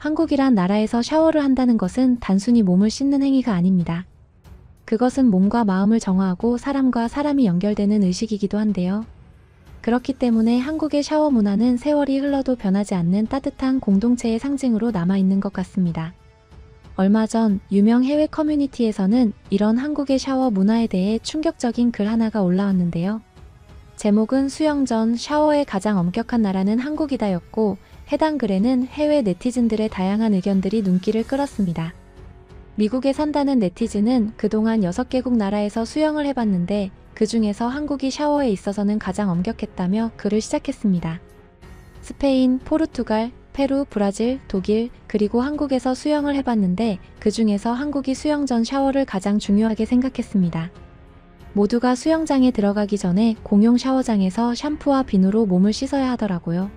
한국이란 나라에서 샤워를 한다는 것은 단순히 몸을 씻는 행위가 아닙니다. 그것은 몸과 마음을 정화하고 사람과 사람이 연결되는 의식이기도 한데요. 그렇기 때문에 한국의 샤워 문화는 세월이 흘러도 변하지 않는 따뜻한 공동체의 상징으로 남아있는 것 같습니다. 얼마 전 유명 해외 커뮤니티에서는 이런 한국의 샤워 문화에 대해 충격적인 글 하나가 올라왔는데요. 제목은 수영 전 샤워의 가장 엄격한 나라는 한국이다였고, 해당 글에는 해외 네티즌들의 다양한 의견들이 눈길을 끌었습니다. 미국에 산다는 네티즌은 그동안 6개국 나라에서 수영을 해봤는데 그 중에서 한국이 샤워에 있어서는 가장 엄격했다며 글을 시작했습니다. 스페인, 포르투갈, 페루, 브라질, 독일, 그리고 한국에서 수영을 해봤는데 그 중에서 한국이 수영 전 샤워를 가장 중요하게 생각했습니다. 모두가 수영장에 들어가기 전에 공용 샤워장에서 샴푸와 비누로 몸을 씻어야 하더라고요.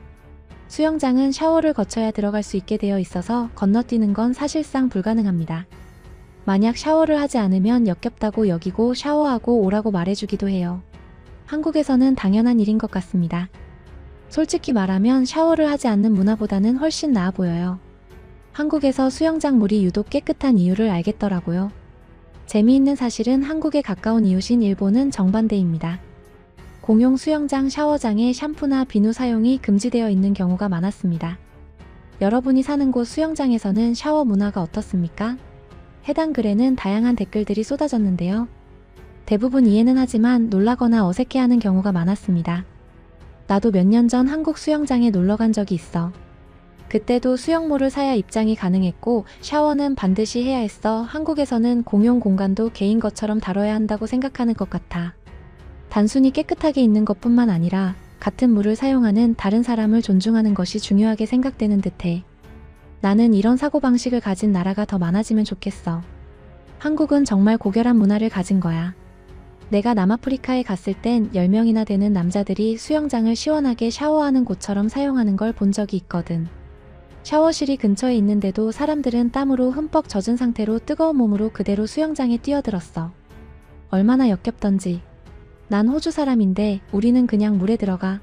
수영장은 샤워를 거쳐야 들어갈 수 있게 되어 있어서 건너뛰는 건 사실상 불가능합니다. 만약 샤워를 하지 않으면 역겹다고 여기고 샤워하고 오라고 말해주기도 해요. 한국에서는 당연한 일인 것 같습니다. 솔직히 말하면 샤워를 하지 않는 문화보다는 훨씬 나아 보여요. 한국에서 수영장 물이 유독 깨끗한 이유를 알겠더라고요. 재미있는 사실은 한국에 가까운 이웃인 일본은 정반대입니다. 공용 수영장 샤워장에 샴푸나 비누 사용이 금지되어 있는 경우가 많았습니다. 여러분이 사는 곳 수영장에서는 샤워 문화가 어떻습니까? 해당 글에는 다양한 댓글들이 쏟아졌는데요. 대부분 이해는 하지만 놀라거나 어색해하는 경우가 많았습니다. 나도 몇 년 전 한국 수영장에 놀러 간 적이 있어. 그때도 수영모를 사야 입장이 가능했고 샤워는 반드시 해야 했어. 한국에서는 공용 공간도 개인 것처럼 다뤄야 한다고 생각하는 것 같아. 단순히 깨끗하게 있는 것뿐만 아니라 같은 물을 사용하는 다른 사람을 존중하는 것이 중요하게 생각되는 듯해. 나는 이런 사고방식을 가진 나라가 더 많아지면 좋겠어. 한국은 정말 고결한 문화를 가진 거야. 내가 남아프리카에 갔을 땐 10명이나 되는 남자들이 수영장을 시원하게 샤워하는 곳처럼 사용하는 걸 본 적이 있거든. 샤워실이 근처에 있는데도 사람들은 땀으로 흠뻑 젖은 상태로 뜨거운 몸으로 그대로 수영장에 뛰어들었어. 얼마나 역겹던지. 난 호주 사람인데 우리는 그냥 물에 들어가.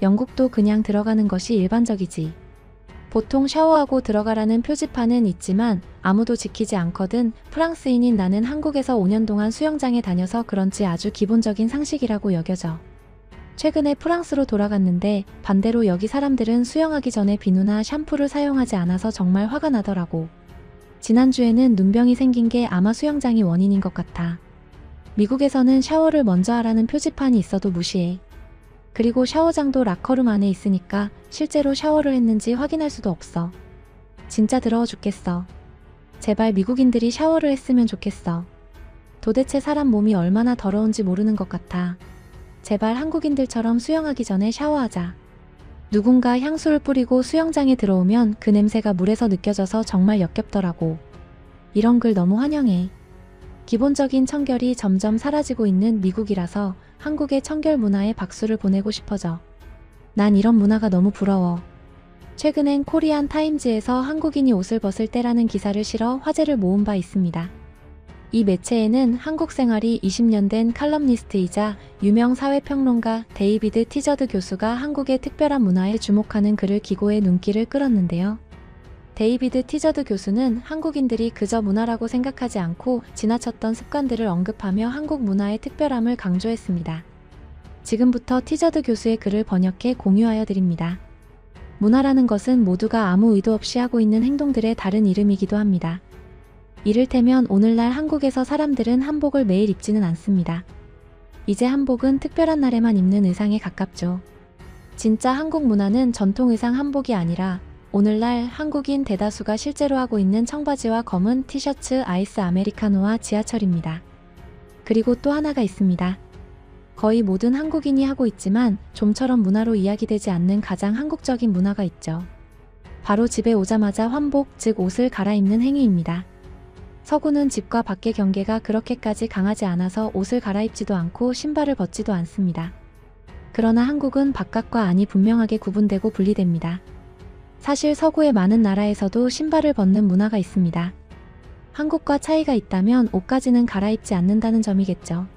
영국도 그냥 들어가는 것이 일반적이지. 보통 샤워하고 들어가라는 표지판은 있지만 아무도 지키지 않거든. 프랑스인인 나는 한국에서 5년 동안 수영장에 다녀서 그런지 아주 기본적인 상식이라고 여겨져. 최근에 프랑스로 돌아갔는데 반대로 여기 사람들은 수영하기 전에 비누나 샴푸를 사용하지 않아서 정말 화가 나더라고. 지난주에는 눈병이 생긴 게 아마 수영장이 원인인 것 같아. 미국에서는 샤워를 먼저 하라는 표지판이 있어도 무시해. 그리고 샤워장도 라커룸 안에 있으니까 실제로 샤워를 했는지 확인할 수도 없어. 진짜 더러워 죽겠어. 제발 미국인들이 샤워를 했으면 좋겠어. 도대체 사람 몸이 얼마나 더러운지 모르는 것 같아. 제발 한국인들처럼 수영하기 전에 샤워하자. 누군가 향수를 뿌리고 수영장에 들어오면 그 냄새가 물에서 느껴져서 정말 역겹더라고. 이런 글 너무 환영해. 기본적인 청결이 점점 사라지고 있는 미국이라서 한국의 청결 문화에 박수를 보내고 싶어져. 난 이런 문화가 너무 부러워. 최근엔 코리안 타임즈에서 한국인이 옷을 벗을 때라는 기사를 실어 화제를 모은 바 있습니다. 이 매체에는 한국 생활이 20년 된 칼럼니스트이자 유명 사회평론가 데이비드 티저드 교수가 한국의 특별한 문화에 주목하는 글을 기고해 눈길을 끌었는데요. 데이비드 티저드 교수는 한국인들이 그저 문화라고 생각하지 않고 지나쳤던 습관들을 언급하며 한국 문화의 특별함을 강조했습니다. 지금부터 티저드 교수의 글을 번역해 공유하여 드립니다. 문화라는 것은 모두가 아무 의도 없이 하고 있는 행동들의 다른 이름이기도 합니다. 이를테면 오늘날 한국에서 사람들은 한복을 매일 입지는 않습니다. 이제 한복은 특별한 날에만 입는 의상에 가깝죠. 진짜 한국 문화는 전통 의상 한복이 아니라 오늘날 한국인 대다수가 실제로 하고 있는 청바지와 검은 티셔츠, 아이스 아메리카노와 지하철입니다. 그리고 또 하나가 있습니다. 거의 모든 한국인이 하고 있지만 좀처럼 문화로 이야기되지 않는 가장 한국적인 문화가 있죠. 바로 집에 오자마자 환복, 즉 옷을 갈아입는 행위입니다. 서구는 집과 밖의 경계가 그렇게까지 강하지 않아서 옷을 갈아입지도 않고 신발을 벗지도 않습니다. 그러나 한국은 바깥과 안이 분명하게 구분되고 분리됩니다. 사실 서구의 많은 나라에서도 신발을 벗는 문화가 있습니다. 한국과 차이가 있다면 옷까지는 갈아입지 않는다는 점이겠죠.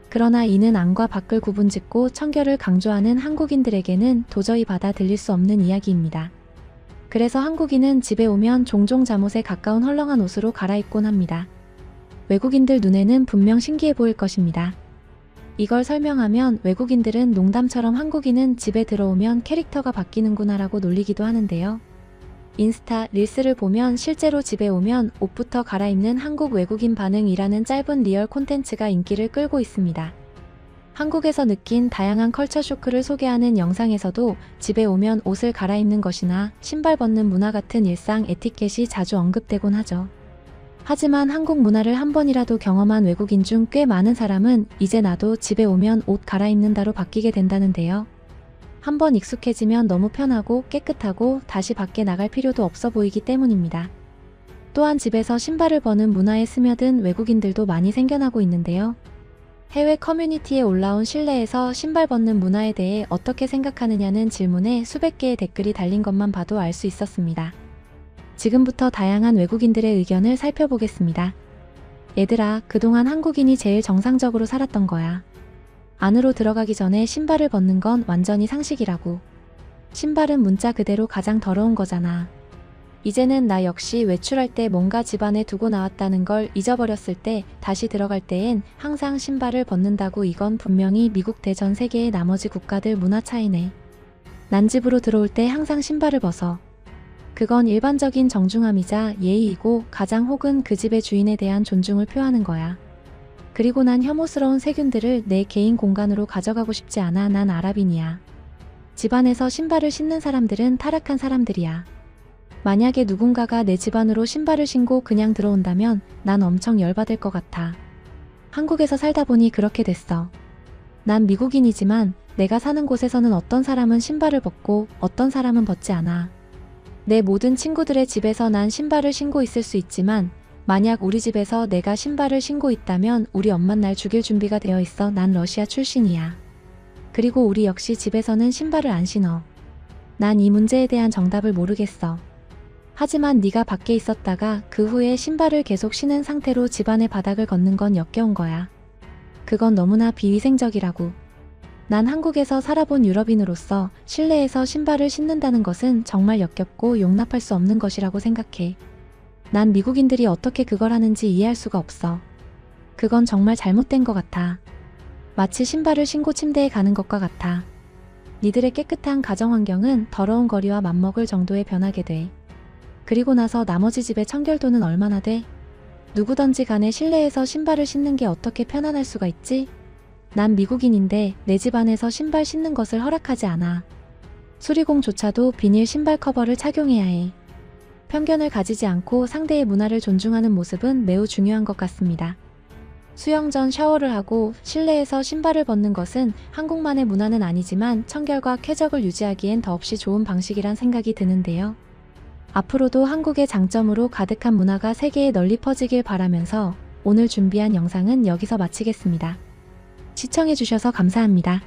그러나 이는 안과 밖을 구분짓고 청결을 강조하는 한국인들에게는 도저히 받아들일 수 없는 이야기입니다. 그래서 한국인은 집에 오면 종종 잠옷에 가까운 헐렁한 옷으로 갈아입곤 합니다. 외국인들 눈에는 분명 신기해 보일 것입니다. 이걸 설명하면 외국인들은 농담처럼 한국인은 집에 들어오면 캐릭터가 바뀌는구나라고 놀리기도 하는데요. 인스타, 릴스를 보면 실제로 집에 오면 옷부터 갈아입는 한국 외국인 반응이라는 짧은 리얼 콘텐츠가 인기를 끌고 있습니다. 한국에서 느낀 다양한 컬처 쇼크를 소개하는 영상에서도 집에 오면 옷을 갈아입는 것이나 신발 벗는 문화 같은 일상 에티켓이 자주 언급되곤 하죠. 하지만 한국 문화를 한 번이라도 경험한 외국인 중 꽤 많은 사람은 이제 나도 집에 오면 옷 갈아입는다로 바뀌게 된다는데요. 한번 익숙해지면 너무 편하고 깨끗하고 다시 밖에 나갈 필요도 없어 보이기 때문입니다. 또한 집에서 신발을 버는 문화에 스며든 외국인들도 많이 생겨나고 있는데요. 해외 커뮤니티에 올라온 실내에서 신발 벗는 문화에 대해 어떻게 생각하느냐는 질문에 수백 개의 댓글이 달린 것만 봐도 알 수 있었습니다. 지금부터 다양한 외국인들의 의견을 살펴보겠습니다. 얘들아, 그동안 한국인이 제일 정상적으로 살았던 거야. 안으로 들어가기 전에 신발을 벗는 건 완전히 상식이라고. 신발은 문자 그대로 가장 더러운 거잖아. 이제는 나 역시 외출할 때 뭔가 집안에 두고 나왔다는 걸 잊어버렸을 때 다시 들어갈 때엔 항상 신발을 벗는다고. 이건 분명히 미국 대 전 세계의 나머지 국가들 문화 차이네. 난 집으로 들어올 때 항상 신발을 벗어. 그건 일반적인 정중함이자 예의이고 가장 혹은 그 집의 주인에 대한 존중을 표하는 거야. 그리고 난 혐오스러운 세균들을 내 개인 공간으로 가져가고 싶지 않아. 난 아랍인이야. 집안에서 신발을 신는 사람들은 타락한 사람들이야. 만약에 누군가가 내 집안으로 신발을 신고 그냥 들어온다면 난 엄청 열받을 것 같아. 한국에서 살다 보니 그렇게 됐어. 난 미국인이지만 내가 사는 곳에서는 어떤 사람은 신발을 벗고 어떤 사람은 벗지 않아. 내 모든 친구들의 집에서 난 신발을 신고 있을 수 있지만 만약 우리 집에서 내가 신발을 신고 있다면 우리 엄만 날 죽일 준비가 되어 있어. 난 러시아 출신이야. 그리고 우리 역시 집에서는 신발을 안 신어. 난 이 문제에 대한 정답을 모르겠어. 하지만 네가 밖에 있었다가 그 후에 신발을 계속 신은 상태로 집안의 바닥을 걷는 건 역겨운 거야. 그건 너무나 비위생적이라고. 난 한국에서 살아본 유럽인으로서 실내에서 신발을 신는다는 것은 정말 역겹고 용납할 수 없는 것이라고 생각해. 난 미국인들이 어떻게 그걸 하는지 이해할 수가 없어. 그건 정말 잘못된 것 같아. 마치 신발을 신고 침대에 가는 것과 같아. 니들의 깨끗한 가정 환경은 더러운 거리와 맞먹을 정도에 변하게 돼. 그리고 나서 나머지 집의 청결도는 얼마나 돼? 누구든지 간에 실내에서 신발을 신는 게 어떻게 편안할 수가 있지? 난 미국인인데 내 집 안에서 신발 신는 것을 허락하지 않아. 수리공조차도 비닐 신발 커버를 착용해야 해. 편견을 가지지 않고 상대의 문화를 존중하는 모습은 매우 중요한 것 같습니다. 수영 전 샤워를 하고 실내에서 신발을 벗는 것은 한국만의 문화는 아니지만 청결과 쾌적을 유지하기엔 더없이 좋은 방식이란 생각이 드는데요. 앞으로도 한국의 장점으로 가득한 문화가 세계에 널리 퍼지길 바라면서 오늘 준비한 영상은 여기서 마치겠습니다. 시청해주셔서 감사합니다.